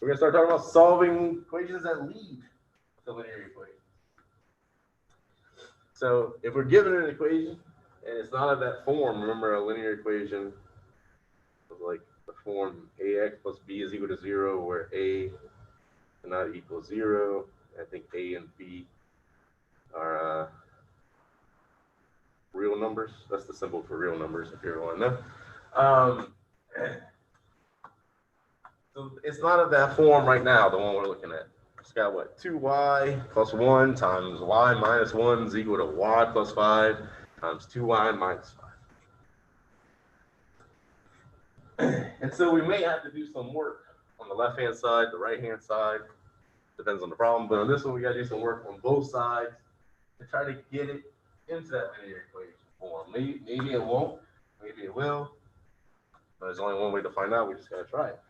We're going to start talking about solving equations that lead to linear equations. So if we're given an equation and it's not of that form, remember a linear equation of like the form ax plus b is equal to 0, where a cannot equal 0. I think a and b are real numbers. That's the symbol for real numbers, if you ever want to know. So it's not of that form right now, the one we're looking at. It's got what? 2y plus 1 times y minus 1 is equal to y plus 5 times 2y minus 5. And so we may have to do some work on the left-hand side, the right-hand side. Depends on the problem. But on this one, we got to do some work on both sides to try to get it into that linear equation form. Maybe it won't. Maybe it will. But there's only one way to find out. We just got to try it.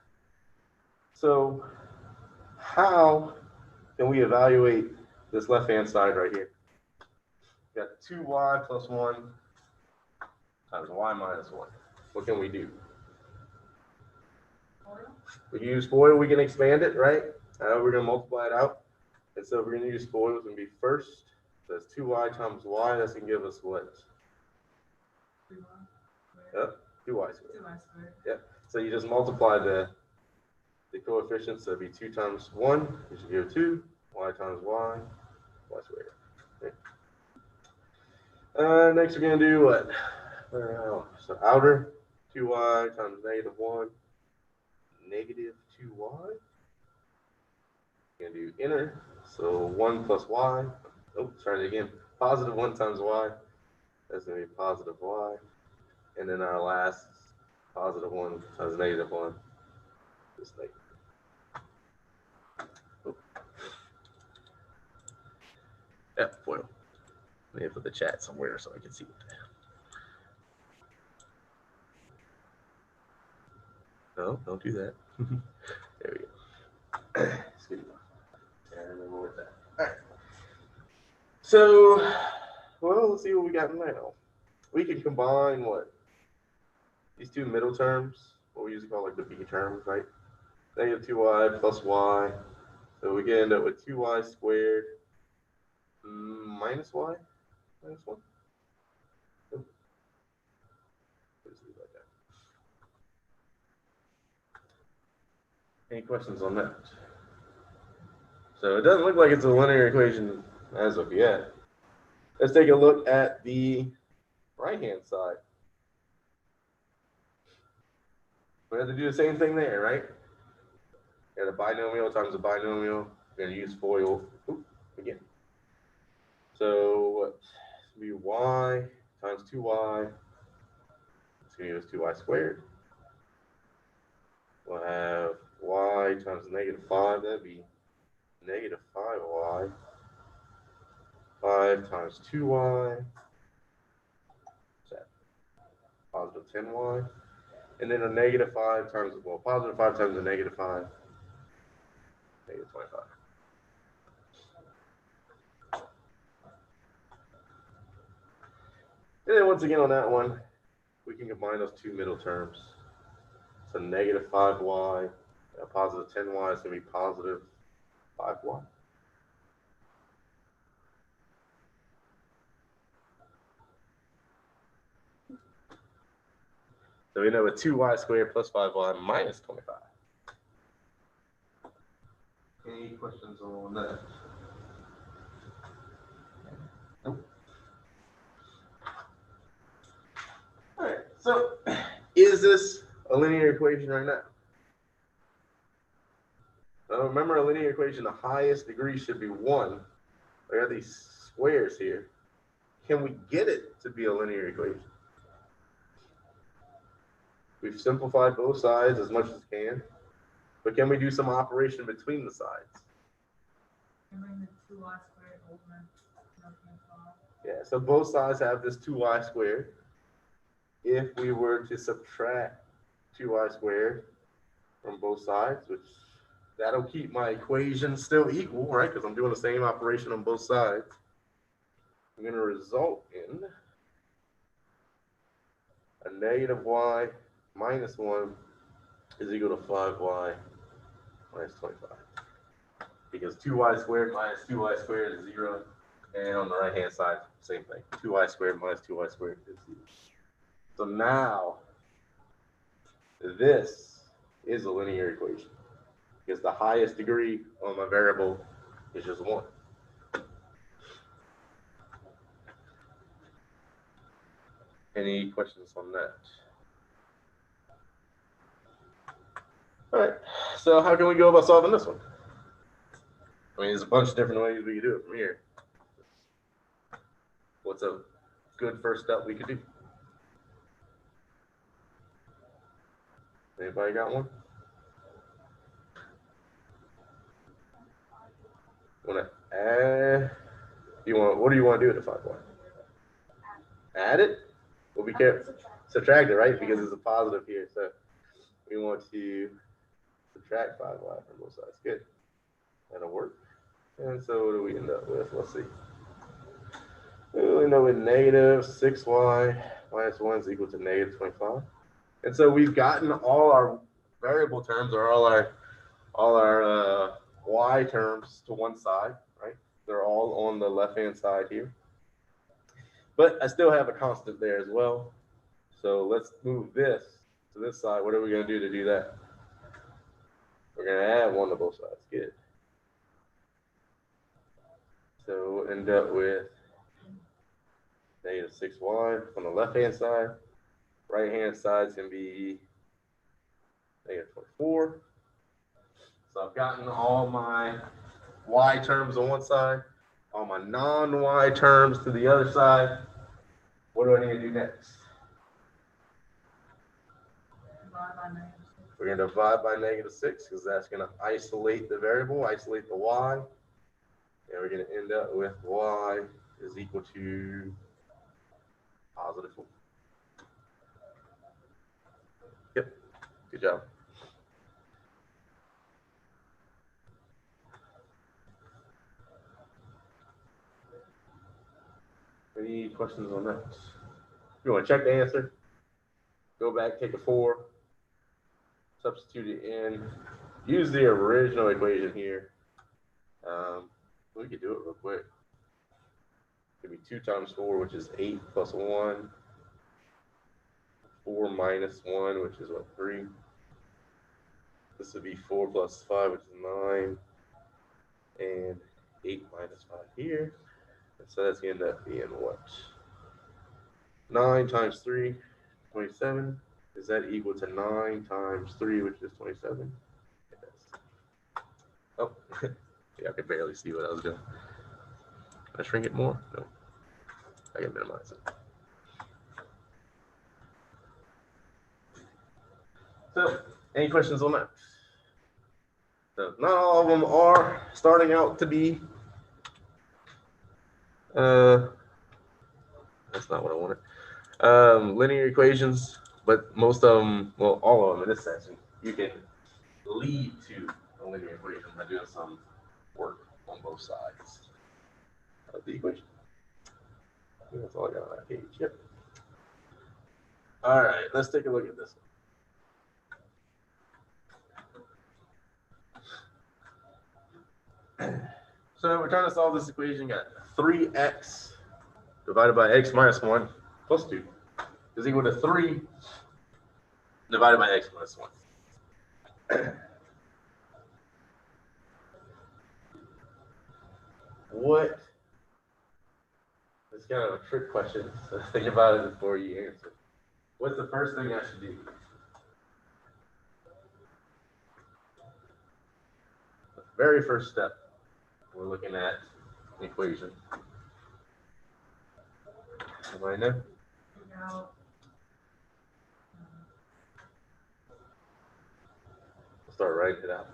So how can we evaluate this left-hand side right here? We got 2y plus 1 times y minus 1. What can we do? We use FOIL, we can expand it, right? We're going to multiply it out. And so we're going to use FOIL. It's going to be first. So that's 2y times y. That's going to give us what? 2y squared. 2y squared. Yep. So you just multiply the coefficients. So it'd be 2 times 1, which should give 2. Y times y squared. Okay. Next we're going to do what? So outer, 2y times negative 1, negative 2y. We're going to do inner, so 1 plus y. Oh, try it again. Positive 1 times y. That's going to be positive y. And then our last, positive 1 times negative 1. Just negative. Oh. Yeah, FOIL. Let me put the chat somewhere so I can see it. No, don't do that. There we go. Excuse me. I remember with that. All right. So, well, let's see what we got now. We can combine what? These two middle terms, what we usually call like the B terms, right? Negative 2y plus y. So we can end up with 2y squared minus y minus 1. Oh. Like that. Any questions on that? So it doesn't look like it's a linear equation as of yet. Let's take a look at the right-hand side. We have to do the same thing there, right? Got a binomial times a binomial. We're going to use FOIL again. So what? It's going to be y times 2y. It's going to give us 2y squared. We'll have y times negative 5. That'd be negative 5y. 5 times 2y. What's that? Positive 10y. And then a negative 5 times, well, positive 5 times a negative 5. Negative 25. And then once again on that one, we can combine those two middle terms. So negative 5y, positive 10y is going to be positive 5y. So we know with 2y squared plus 5y minus 25. Any questions on that? Nope. All right, so is this a linear equation right now? Remember, a linear equation, the highest degree should be 1. I got these squares here. Can we get it to be a linear equation? We've simplified both sides as much as we can, but can we do some operation between the sides? Yeah, so both sides have this 2y squared. If we were to subtract 2y squared from both sides, which that'll keep my equation still equal, right? Because I'm doing the same operation on both sides. I'm going to result in a negative y minus 1 is equal to 5y minus 25. Because 2y squared minus 2y squared is 0. And on the right-hand side, same thing. 2y squared minus 2y squared is 0. So now, this is a linear equation. Because the highest degree on my variable is just 1. Any questions on that? All right, so how can we go about solving this one? I mean, there's a bunch of different ways we can do it from here. What's a good first step we could do? Anybody got one? Want to add? What do you want to do with the 5y? Add it? Well, we can't subtract it, right? Because it's a positive here. So we want to subtract 5y from both sides. Good. That'll work. And so what do we end up with? Let's see. We end up with negative 6y minus 1 is equal to negative 25. And so we've gotten all our variable terms or all our y terms to one side, right? They're all on the left-hand side here. But I still have a constant there as well. So let's move this to this side. What are we going to do to do that? We're going to add 1 to both sides. Good. So we'll end up with negative 6y on the left-hand side. Right-hand side is going to be negative 24. So I've gotten all my y terms on one side, all my non-y terms to the other side. What do I need to do next? We're going to divide by negative 6 because that's going to isolate the variable, isolate the y. And we're going to end up with y is equal to positive 4. Yep, good job. Any questions on that? If you want to check the answer, go back, take a 4, substitute it in, use the original equation here. We could do it real quick. It could be 2 times 4, which is 8 plus 1. 4 minus 1, which is what, 3. This would be 4 plus 5, which is 9. And 8 minus 5 here. And so that's going to end up being what? 9 times 3, 27. Is that equal to 9 times 3, which is 27? Yes. Oh, yeah, I could barely see what I was doing. Can I shrink it more? No. I can minimize it. So, any questions on that? So, not all of them are starting out to be. That's not what I wanted. Linear equations, but most of them, well, all of them in this section, you can lead to a linear equation by doing some work on both sides of the equation. I think that's all I got on that page. Yep. All right, let's take a look at this one. So we're trying to solve this equation. Got 3x divided by x minus 1 plus 2 is equal to 3 divided by x minus 1. What? It's kind of a trick question, so think about it before you answer. What's the first thing I should do? The very first step, we're looking at an equation. Anybody know? No. I'll start writing it out.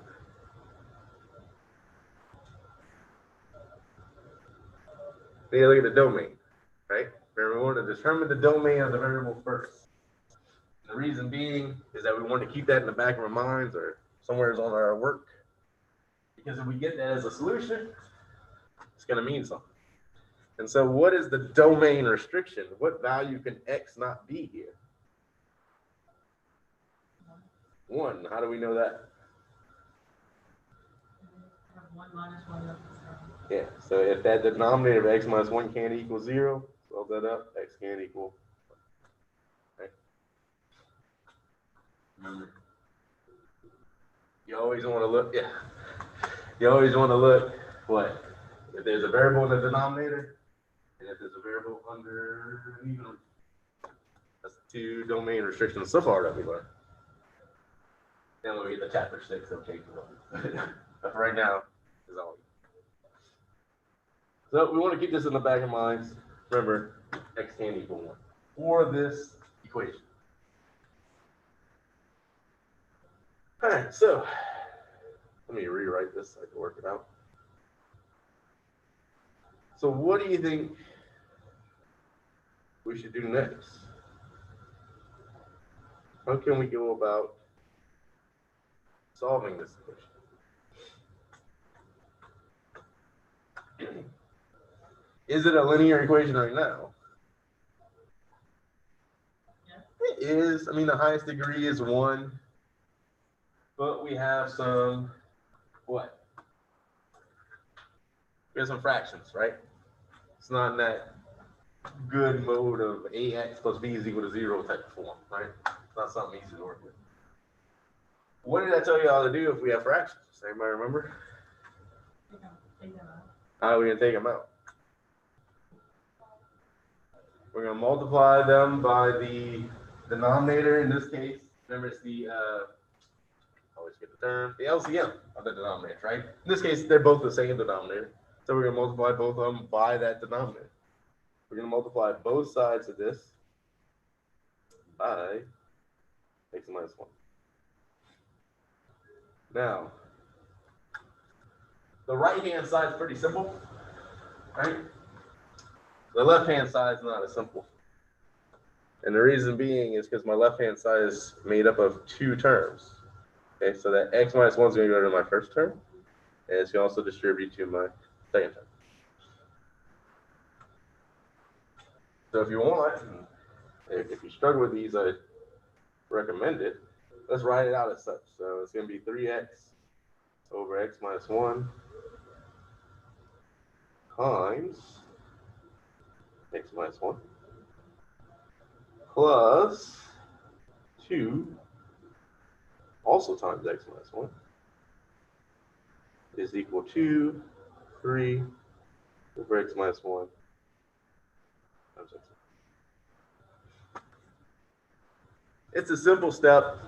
We need to look at the domain, right? Remember, we want to determine the domain of the variable first. And the reason being is that we want to keep that in the back of our minds or somewhere on our work. Because if we get that as a solution, it's going to mean something. And so what is the domain restriction? What value can x not be here? 1. How do we know that? 1 minus 1 left is 0. Yeah, so if that denominator of x minus 1 can't equal 0, solve that up, x can't equal. Right? Remember, you always want to look, yeah, you always want to look, what? If there's a variable in the denominator, and if there's a variable under, that's two domain restrictions so far that we learned. Then when we get to chapter 6, it'll change a little. But for right now, is all. So we want to keep this in the back of minds. Remember, x can't equal 1 for this equation. All right, so let me rewrite this so I can work it out. So what do you think we should do next? How can we go about solving this equation? Is it a linear equation right now? Yeah. It is. I mean, the highest degree is 1. But we have some, what? We have some fractions, right? It's not in that good mode of ax plus b is equal to 0 type of form, right? It's not something easy to work with. What did I tell you all to do if we have fractions? Does anybody remember? Take them out. How are we going to take them out? We're going to multiply them by the denominator. In this case, remember it's the, always get the term, the LCM of the denominator, right? In this case, they're both the same denominator. So we're going to multiply both of them by that denominator. We're going to multiply both sides of this by x minus 1. Now, the right-hand side is pretty simple, right? The left-hand side is not as simple. And the reason being is because my left-hand side is made up of 2 terms. Okay, so that x minus 1 is going to go to my first term, and it's going to also distribute to my second term. So if you want, if you struggle with these, I recommend it. Let's write it out as such. So it's going to be 3x over x minus 1 times x minus 1 plus 2 also times x minus 1 is equal to 3 over x minus 1 times x. It's a simple step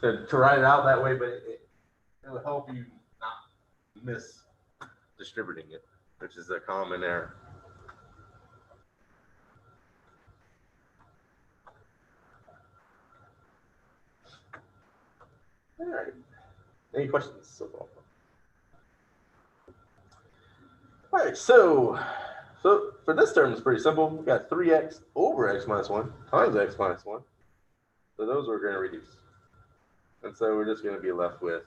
to write it out that way, but it will help you not miss distributing it, which is a common error. All right. Any questions so far? All right, so for this term, it's pretty simple. We got 3x over x minus 1 times x minus 1. So those we're going to reduce. And so we're just going to be left with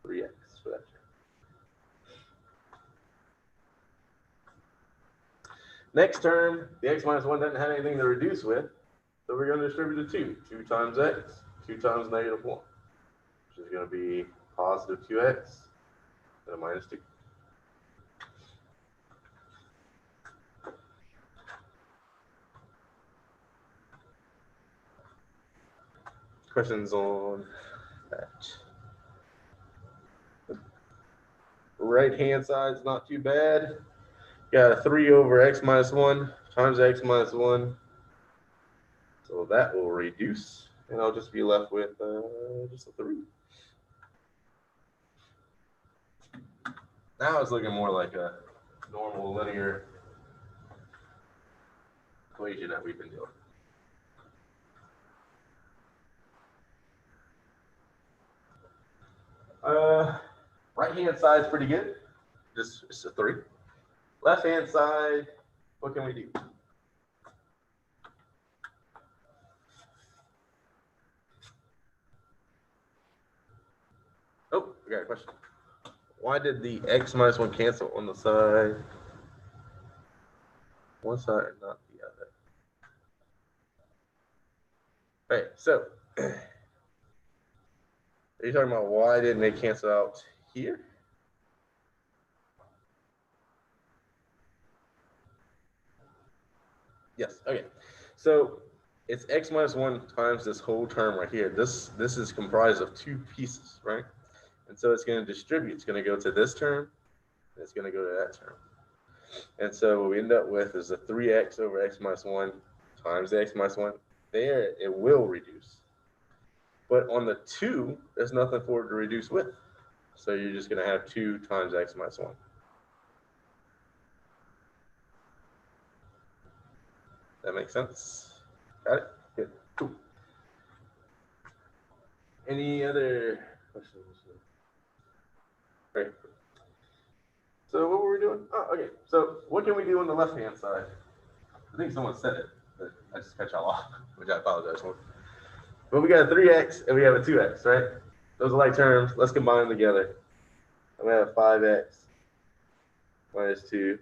3x for that term. Next term, the x minus 1 doesn't have anything to reduce with. So we're going to distribute the 2. 2 times x, 2 times negative 1. Which is going to be positive 2x and a minus 2. Questions on that? Right hand side is not too bad. Got a 3 over x minus 1 times x minus 1. So that will reduce, and I'll just be left with just a 3. Now it's looking more like a normal linear equation that we've been doing. Right hand side is pretty good. Just it's a 3. Left hand side, what can we do? Oh, I got a question. Why did the x minus 1 cancel on the side? One side and not the other. Okay, so Are you talking about why didn't they cancel out here? Yes, okay. So it's x minus 1 times this whole term right here. This is comprised of two pieces, right? And so it's going to distribute. It's going to go to this term, and it's going to go to that term. And so what we end up with is a 3x over x minus 1 times the x minus 1. There, it will reduce. But on the 2, there's nothing for it to reduce with. So you're just going to have 2 times x minus 1. That makes sense? Got it? Good. Cool. Any other questions? Great. So what were we doing? Oh, okay. So what can we do on the left-hand side? I think someone said it, but I just cut y'all off, which I apologize for. But we got a 3x and we have a 2x, right? Those are like terms. Let's combine them together. I'm going to have 5x minus 2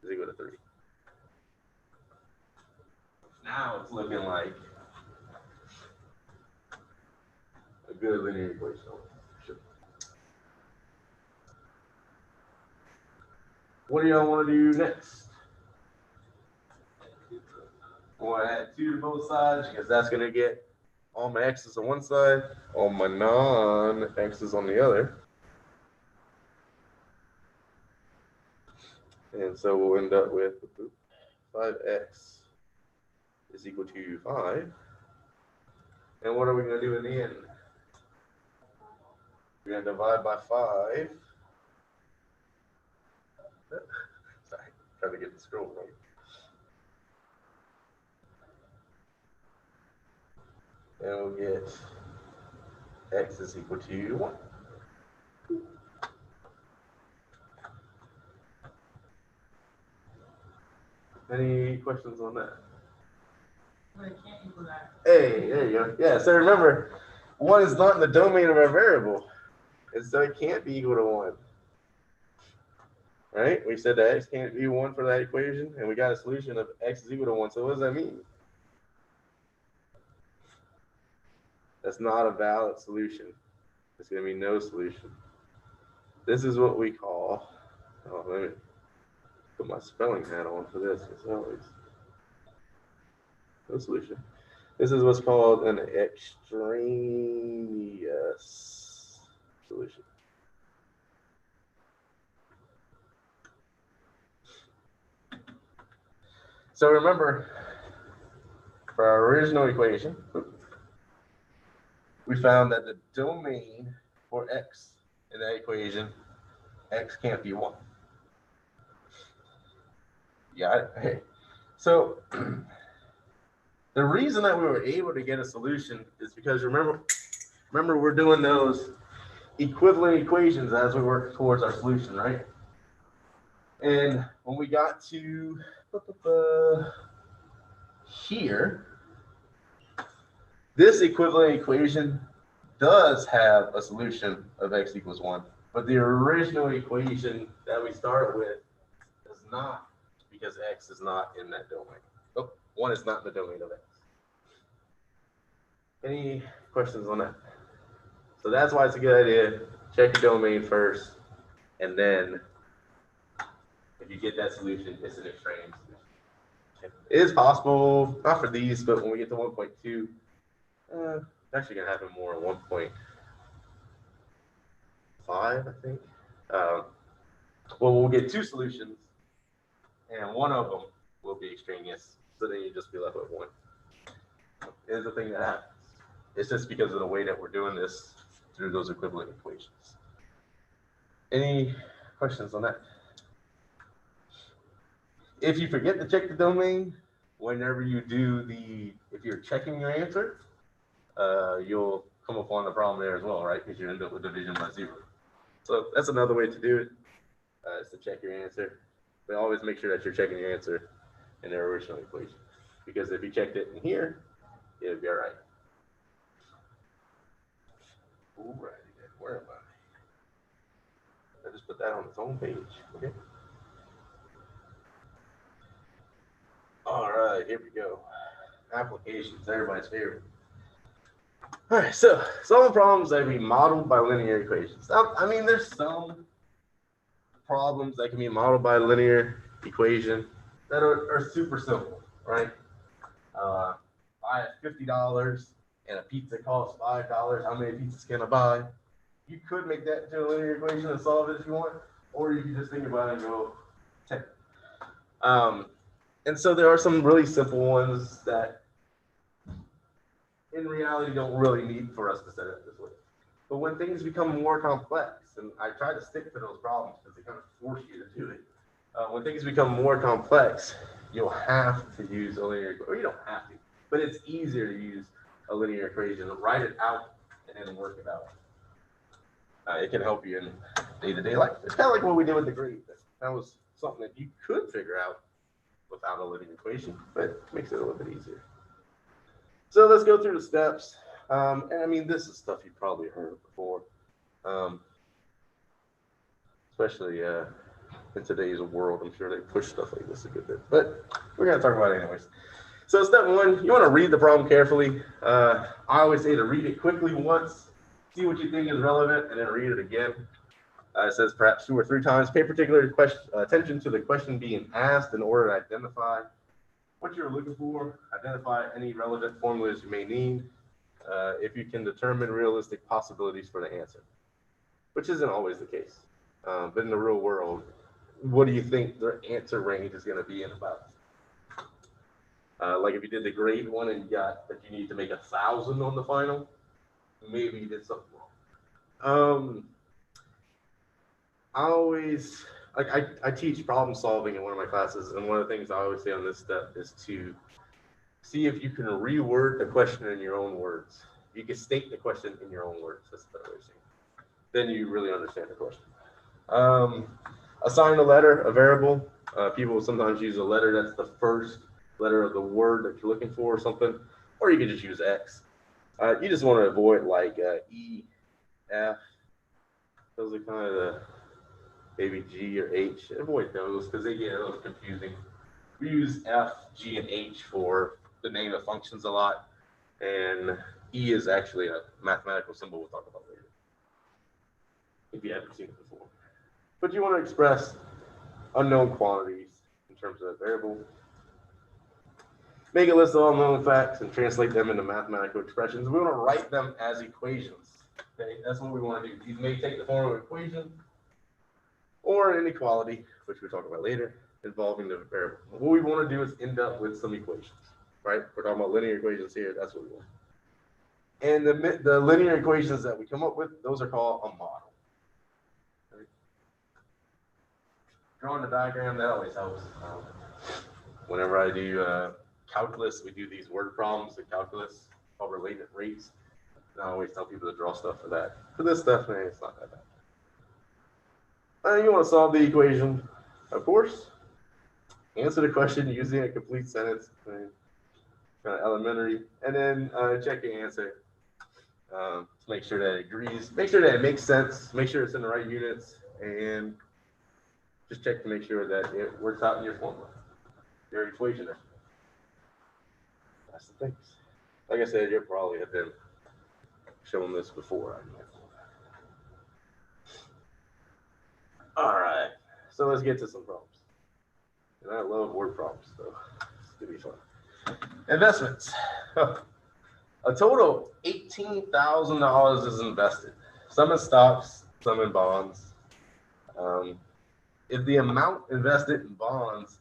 is equal to 3. Now it's looking like a good linear equation. Sure. What do y'all want to do next? I want to add 2 to both sides because that's going to get all my x's on one side, all my non-x's on the other. And so we'll end up with 5x is equal to 5. And what are we going to do in the end? We're going to divide by 5. Sorry, trying to get the scroll right. And we'll get x is equal to 1. Any questions on that? But it can't equal that. Hey, there you go. Yeah, so remember, 1 is not in the domain of our variable. And so it can't be equal to 1. Right? We said that x can't be 1 for that equation, and we got a solution of x is equal to 1. So what does that mean? That's not a valid solution. It's going to be no solution. This is what we call, oh, let me put my spelling hat on for this, as always. No solution. This is what's called an extraneous solution. So remember, for our original equation, we found that the domain for x in that equation, x can't be 1. Yeah. Okay. So the reason that we were able to get a solution is because remember we're doing those equivalent equations as we work towards our solution, right? And when we got to here, this equivalent equation does have a solution of x equals 1, but the original equation that we start with does not, because x is not in that domain. Oh, 1 is not in the domain of x. Any questions on that? So that's why it's a good idea. Check your domain first, and then if you get that solution, it's an extraneous solution. It is possible, not for these, but when we get to 1.2, it's actually going to happen more at 1.5, I think. Well, we'll get 2 solutions, and one of them will be extraneous, so then you just be left with 1. It is a thing that happens. It's just because of the way that we're doing this through those equivalent equations. Any questions on that? If you forget to check the domain, whenever you do if you're checking your answer, you'll come upon the problem there as well, right? Because you end up with division by 0. So that's another way to do it, is to check your answer. But always make sure that you're checking your answer in the original equation. Because if you checked it in here, it'll be all right. All right, where am I? I just put that on its own page. Okay. All right, here we go. Applications, everybody's favorite. All right, so solving problems that can be modeled by linear equations. Now, I mean, there's some problems that can be modeled by a linear equation that are super simple, right? I have $50 and a pizza costs $5. How many pizzas can I buy? You could make that into a linear equation and solve it if you want, or you can just think about it and go 10. And so there are some really simple ones that in reality don't really need for us to set it this way. But when things become more complex, and I try to stick to those problems because they kind of force you to do it. When things become more complex, you'll have to use a linear equation, or you don't have to, but it's easier to use a linear equation, write it out, and then work it out. It can help you in day-to-day life. It's kind of like what we did with the grade. That was something that you could figure out without a linear equation, but it makes it a little bit easier. So let's go through the steps. And I mean, this is stuff you've probably heard before, especially in today's world. I'm sure they push stuff like this a good bit, but we're going to talk about it anyways. So step one, you want to read the problem carefully. I always say to read it quickly once, see what you think is relevant, and then read it again. It says perhaps 2 or 3 times. Pay particular attention to the question being asked in order to identify what you're looking for, identify any relevant formulas you may need, if you can determine realistic possibilities for the answer, which isn't always the case. But in the real world, what do you think the answer range is going to be in about? Like if you did the grade one and you got that you need to make 1,000 on the final, maybe you did something wrong. I always, like I teach problem solving in one of my classes, and one of the things I always say on this step is to see if you can reword the question in your own words. You can state the question in your own words. That's the better way of saying it. Then you really understand the question. Assign a letter, a variable. People sometimes use a letter that's the first letter of the word that you're looking for or something, or you can just use X. You just want to avoid like E, F. Those are kind of the maybe G or H. Avoid those because they get a little confusing. We use F, G, and H for the name of functions a lot, and E is actually a mathematical symbol we'll talk about later, if you haven't seen it before. But you want to express unknown quantities in terms of a variable. Make a list of all known facts and translate them into mathematical expressions. We want to write them as equations. Okay, that's what we want to do. These may take the form of an equation or an inequality, which we'll talk about later, involving the variable. What we want to do is end up with some equations, right? We're talking about linear equations here. That's what we want. And the linear equations that we come up with, those are called a model. Okay. Drawing a diagram, that always helps. Whenever I do calculus, we do these word problems in calculus called related rates. And I always tell people to draw stuff for that. For this stuff, man, it's not that bad. You want to solve the equation, of course. Answer the question using a complete sentence, kind of elementary, and then check your answer to make sure that it agrees, make sure that it makes sense, make sure it's in the right units, and just check to make sure that it works out in your formula, your equation. That's the things. Like I said, you probably have been shown this before. All right, so let's get to some problems. And I love word problems, so it's gonna be fun. Investments. A total of $18,000 is invested. Some in stocks, some in bonds. If the amount invested in bonds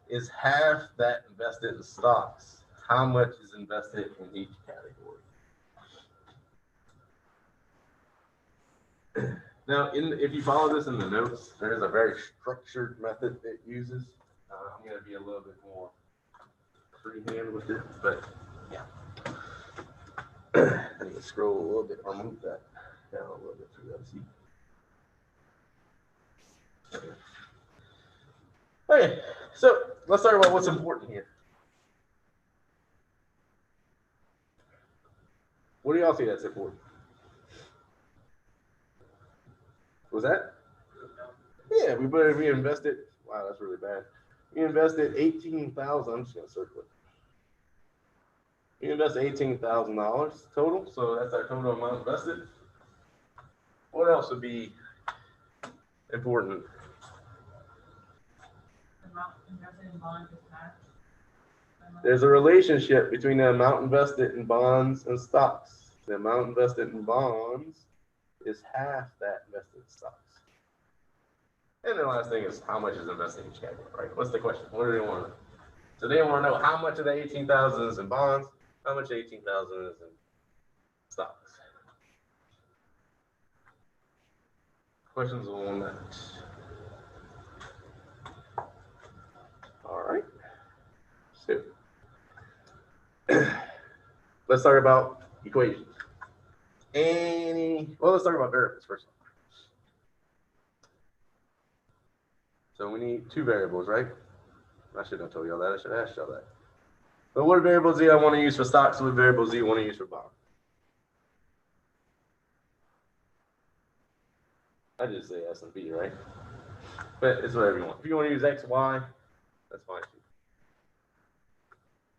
is half that invested in stocks, how much is invested in each category? Now, if you follow this in the notes, there is a very structured method it uses. I'm going to be a little bit more freehand with it, but yeah. I need to scroll a little bit or move that down a little bit so you guys see. Okay, so let's talk about what's important here. What do y'all see that's important? Was that? Yeah, we invested. Wow, that's really bad. We invested 18,000. I'm just gonna circle it. We invested $18,000 total, so that's our total amount invested. What else would be important? Amount invested in bonds is half. There's a relationship between the amount invested in bonds and stocks. The amount invested in bonds is half that invested in stocks. And the last thing is how much is invested in each category, right? What's the question? What do they want to know? So they want to know how much of the 18,000 is in bonds, how much of 18,000 is in stocks. Questions on that? All right. So let's talk about equations. Let's talk about variables first. So we need two variables, right? I shouldn't have told y'all that. I should have asked y'all that. But what variables do I want to use for stocks? What variables do you want to use for bonds? I just say S and B, right? But it's whatever you want. If you want to use X, Y, that's fine too.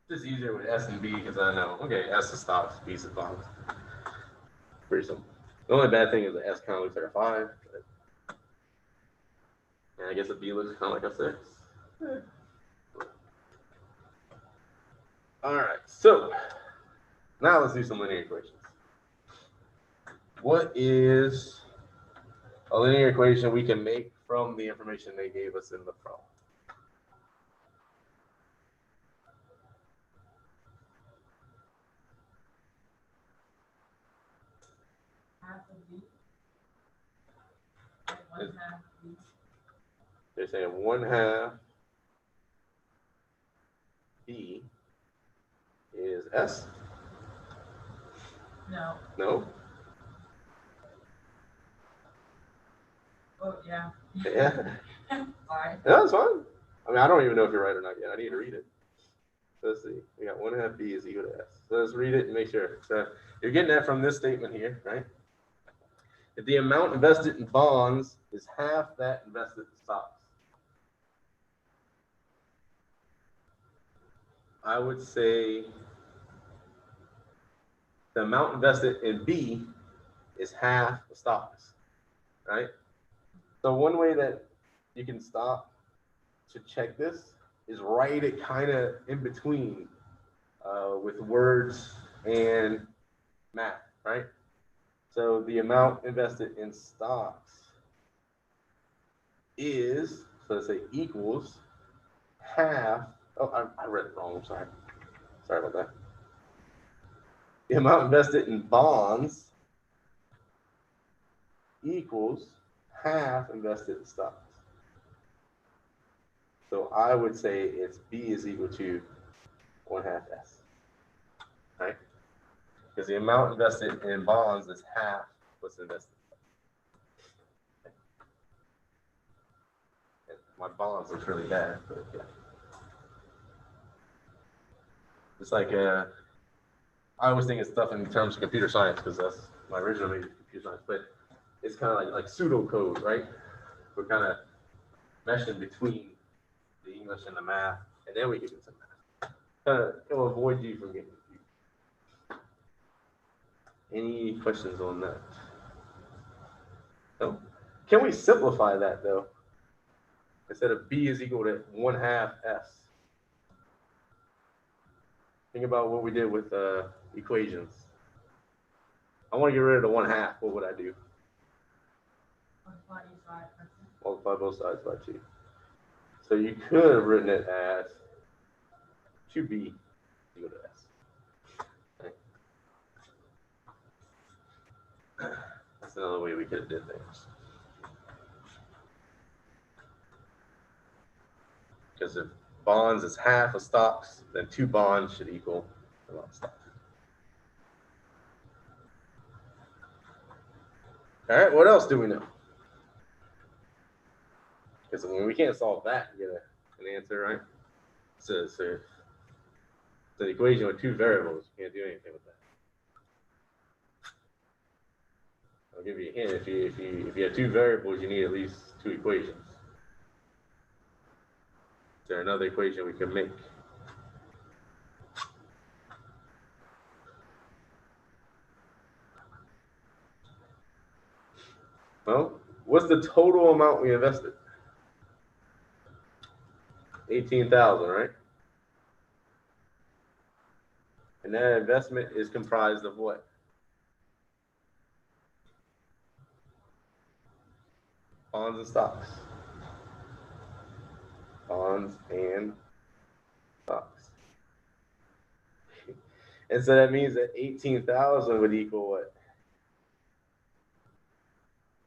It's just easier with S and B because I know, okay, S is stocks, B is bonds. Pretty simple. The only bad thing is the S kind of looks like a 5. And I guess the B looks kind of like a 6. All right, so now let's do some linear equations. What is a linear equation we can make from the information they gave us in the problem? Half of B. Like 1/2 B. They're saying 1/2 B is S? No. No? Oh, yeah. Yeah. Sorry. No, that's fine. I mean, I don't even know if you're right or not yet. I need to read it. So let's see. We got 1/2 B is equal to S. So let's read it and make sure. So you're getting that from this statement here, right? If the amount invested in bonds is half that invested in stocks, I would say the amount invested in B is half the stocks, right? So one way that you can stop to check this is write it kind of in between with words and math, right? So the amount invested in stocks is, so let's say equals half, oh, I read it wrong, I'm sorry. Sorry about that. The amount invested in bonds equals half invested in stocks. So I would say it's B is equal to 1/2 S, right? Because the amount invested in bonds is half what's invested. And my bonds looks really bad, but yeah. It's like I always think it's stuff in terms of computer science because that's my original major, computer science. But it's kind of like pseudocode, right? We're kind of meshing between the English and the math, and then we get into math. It'll avoid you from getting confused. Any questions on that? No. Can we simplify that though? Instead of B is equal to 1/2 S. Think about what we did with equations. I want to get rid of the 1/2. What would I do? Multiply each side. Multiply both sides by 2. So you could have written it as 2B equal to S. Okay. That's another way we could have did things. Because if bonds is half of stocks, then 2 bonds should equal a lot of stocks. All right, what else do we know? Because when we can't solve that to get an answer, right? So it's an equation with 2 variables. You can't do anything with that. I'll give you a hint. If you have 2 variables, you need at least 2 equations. Is there another equation we can make? Well, what's the total amount we invested? 18,000, right? And that investment is comprised of what? Bonds and stocks. Bonds and stocks. And so that means that 18,000 would equal what?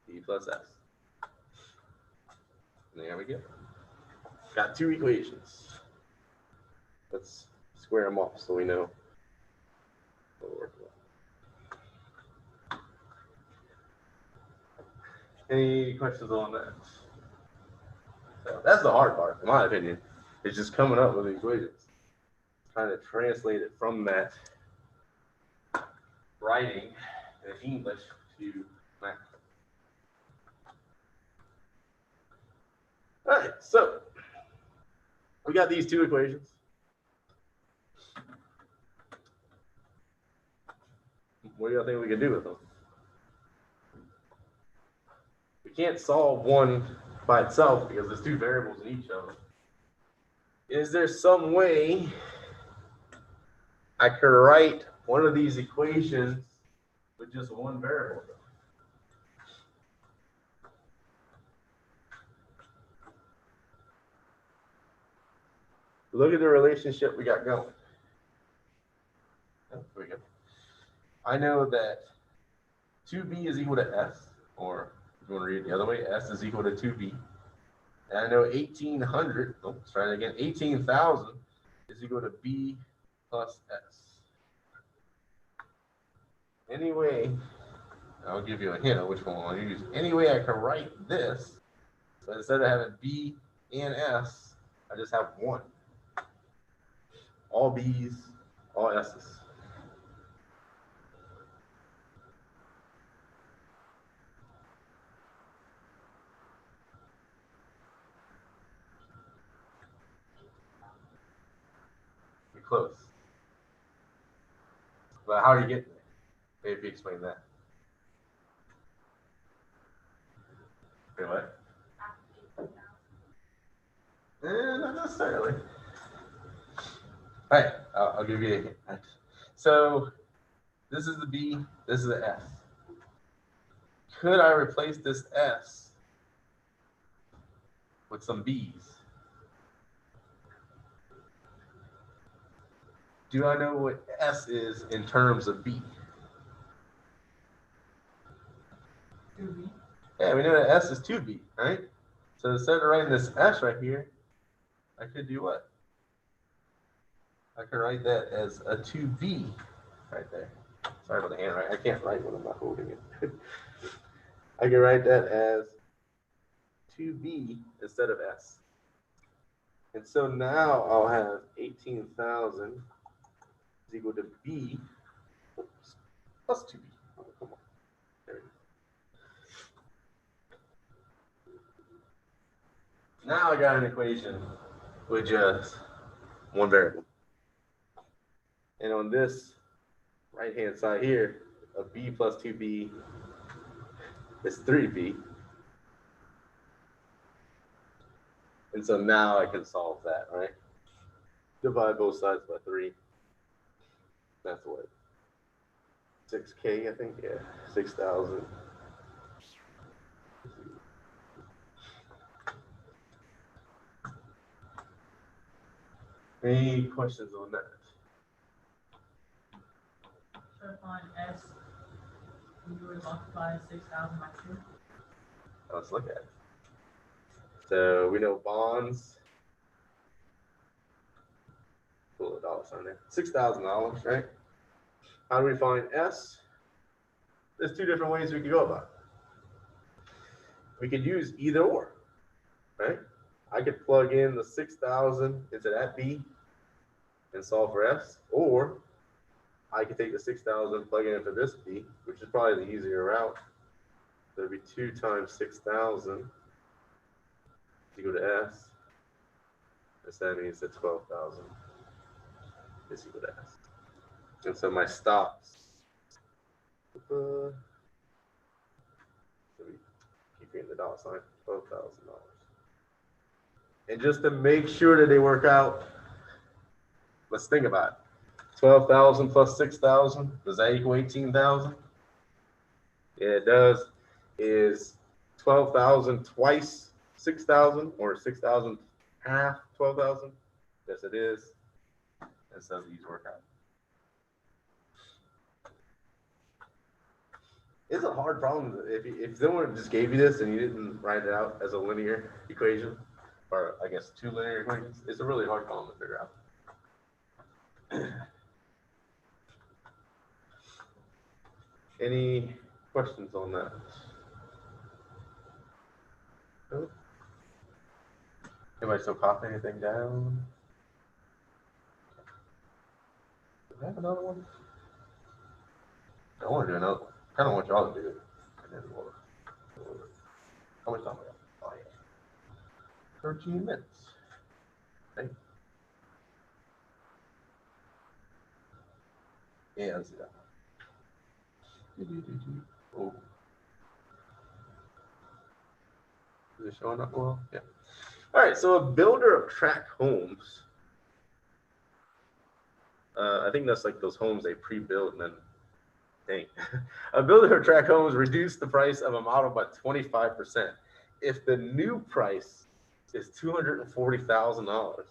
B plus S. And there we go. Got two equations. Let's square them off so we know what we're working with. Any questions on that? So that's the hard part, in my opinion. It's just coming up with the equations. Trying to translate it from that writing in English to math. All right, so we got these two equations. What do you think we can do with them? We can't solve one by itself because there's two variables in each of them. Is there some way I could write one of these equations with just one variable? Look at the relationship we got going. There we go. I know that 2b is equal to s, or if you want to read it the other way, s is equal to 2b. And I know 1800, let's try it again, 18,000 is equal to b plus s. Anyway, I'll give you a hint of which one I'll use. Any way I can write this, so instead of having b and s, I just have one. All b's, all s's. You're close. But how are you getting there? Maybe explain that. Okay, what? Not necessarily. All right, I'll give you a hint. So this is the B, this is the S. Could I replace this S with some B's? Do I know what S is in terms of B? 2B. Yeah, we know that S is 2B, right? So instead of writing this S right here, I could do what? I could write that as a 2B right there. Sorry about the handwriting. I can't write when I'm not holding it. I can write that as 2B instead of S. And so now I'll have 18,000 is equal to B plus 2B. Oh, come on. There it is. Now I got an equation with just one variable. And on this right-hand side here, a B plus 2B is 3B. And so now I can solve that, right? Divide both sides by 3. That's what? 6K, I think? Yeah, 6,000. Any questions on that? So on S, you would multiply 6,000 by 2. Let's look at it. So we know bonds. Pull a dollar sign there. $6,000, right? How do we find S? There's two different ways we could go about it. We could use either or, right? I could plug in the 6,000 into that B and solve for S, or I could take the 6,000, plug it into this B, which is probably the easier route. So it'd be 2 times 6,000 equal to S. So that means that 12,000 is equal to S. And so my stops. keep getting the dollar sign, $12,000. And just to make sure that they work out, let's think about it. 12,000 plus 6,000, does that equal 18,000? Yeah, it does. Is 12,000 twice 6,000 or 6,000 half 12,000? Yes, it is. And so these work out. It's a hard problem if someone just gave you this and you didn't write it out as a linear equation, or I guess two linear equations. It's a really hard problem to figure out. Any questions on that? Nope. Anybody still copy anything down? Do I have another one? I want to do another one. I kind of want y'all to do it. And then how much time we got? Oh, yeah. 13 minutes. Thank you. Yeah, let's do that. Oh. Is it showing up well? Yeah. All right, so a builder of tract homes. I think that's like those homes they pre-built and then, dang. A builder of tract homes reduced the price of a model by 25%. If the new price is $240,000,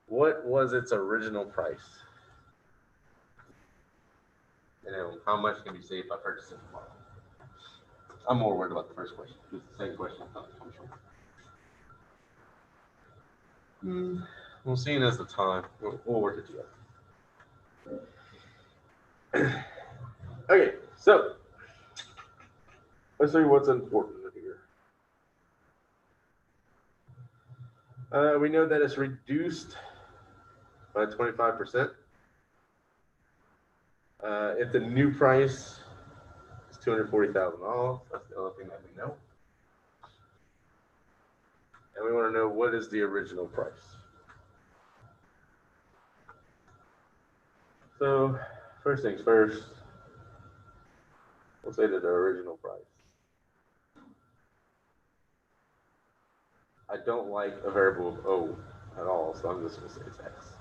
what was its original price? And then how much can be saved by purchasing the model? I'm more worried about the first question. It's the same question. Well, seeing as the time, we'll work it together. Okay, so let's see what's important here. We know that it's reduced by 25%. If the new price is $240,000, that's the other thing that we know. And we want to know what is the original price. So first things first, we'll say that the original price. I don't like a variable of O at all, so I'm just going to say it's X.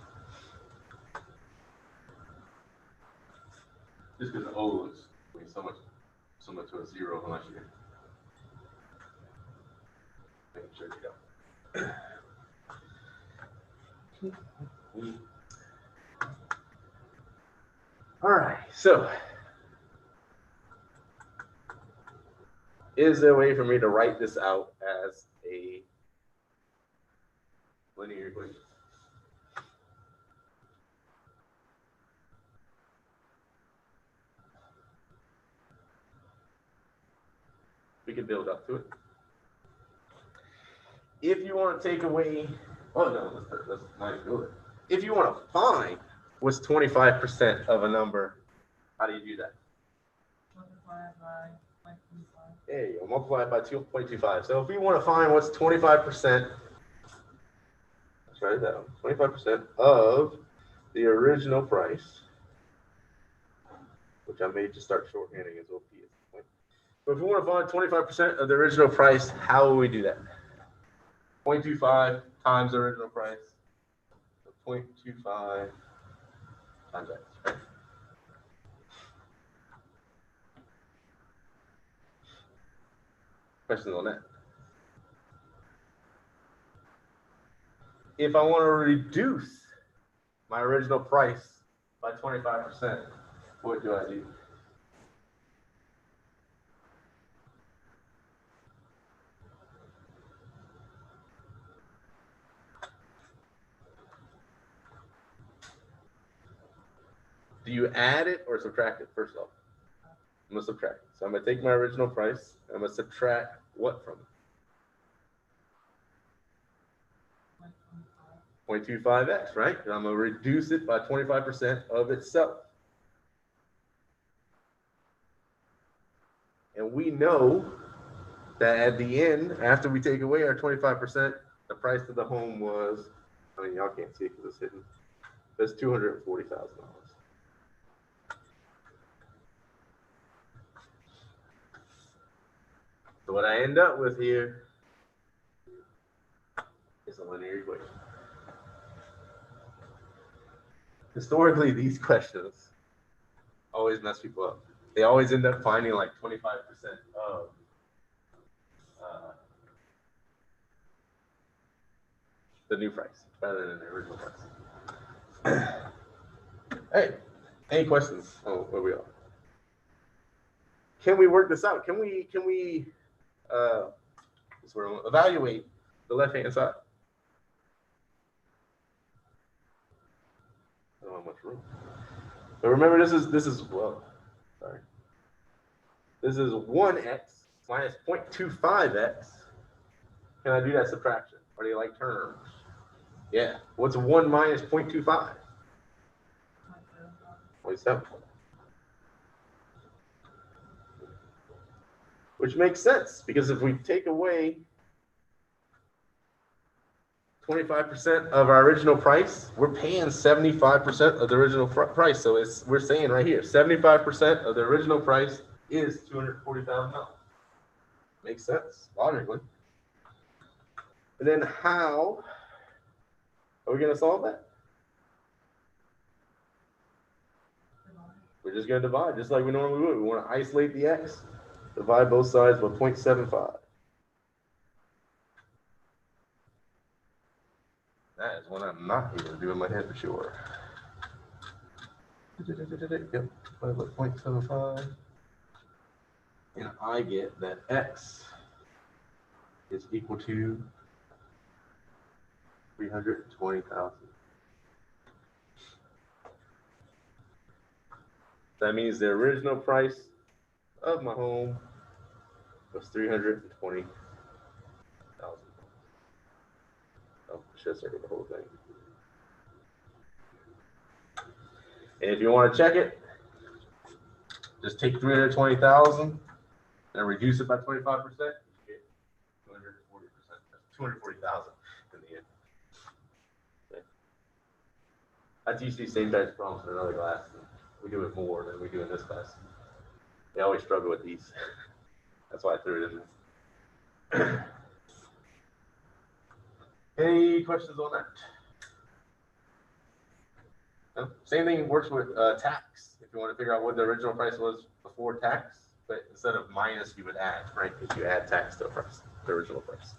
Just because O looks so much similar to a zero unless you make sure you don't. All right, so is there a way for me to write this out as a linear equation? We can build up to it. If you want to take away, oh no, let's not even do it. If you want to find what's 25% of a number, how do you do that? Multiply by 0.25. There you go, multiply it by 2.25. So if we want to find what's 25%, let's write it down, 25% of the original price, which I may just start shorthanding as OP. But if we want to find 25% of the original price, how will we do that? 0.25 times the original price. So 0.25 times X, right? Questions on that? If I want to reduce my original price by 25%, what do I do? Do you add it or subtract it first off? I'm going to subtract it. So I'm going to take my original price. I'm going to subtract what from it? 0.25x, right? And I'm going to reduce it by 25% of itself. And we know that at the end, after we take away our 25%, the price of the home was, I mean, y'all can't see it because it's hidden. That's $240,000. So what I end up with here is a linear equation. Historically, these questions always mess people up. They always end up finding like 25% of the new price rather than the original price. Hey, any questions on where we are? Can we work this out? Can we sort of evaluate the left-hand side? I don't have much room. But remember, this is well, sorry. This is 1x minus 0.25x. Can I do that subtraction? Are they like terms? Yeah. What's 1 minus 0.25? 0.7. Which makes sense, because if we take away 25% of our original price, we're paying 75% of the original price. So we're saying right here, 75% of the original price is $240,000. Makes sense, logically. And then how are we going to solve that? We're just going to divide, just like we normally would. We want to isolate the x, divide both sides by 0.75. That is one I'm not able to do in my head for sure. Yep, 0.75. And I get that x is equal to 320,000. That means the original price of my home was 320,000. Oh, I should have circled the whole thing. And if you want to check it, just take 320,000 and reduce it by 25%. You get 240%. 240,000 in the end. Okay. I teach these same types of problems in another class. We do it more than we do in this class. They always struggle with these. That's why I threw it in there. Any questions on that? No? Same thing works with tax. If you want to figure out what the original price was before tax, but instead of minus, you would add, right? Because you add tax to the price, the original price.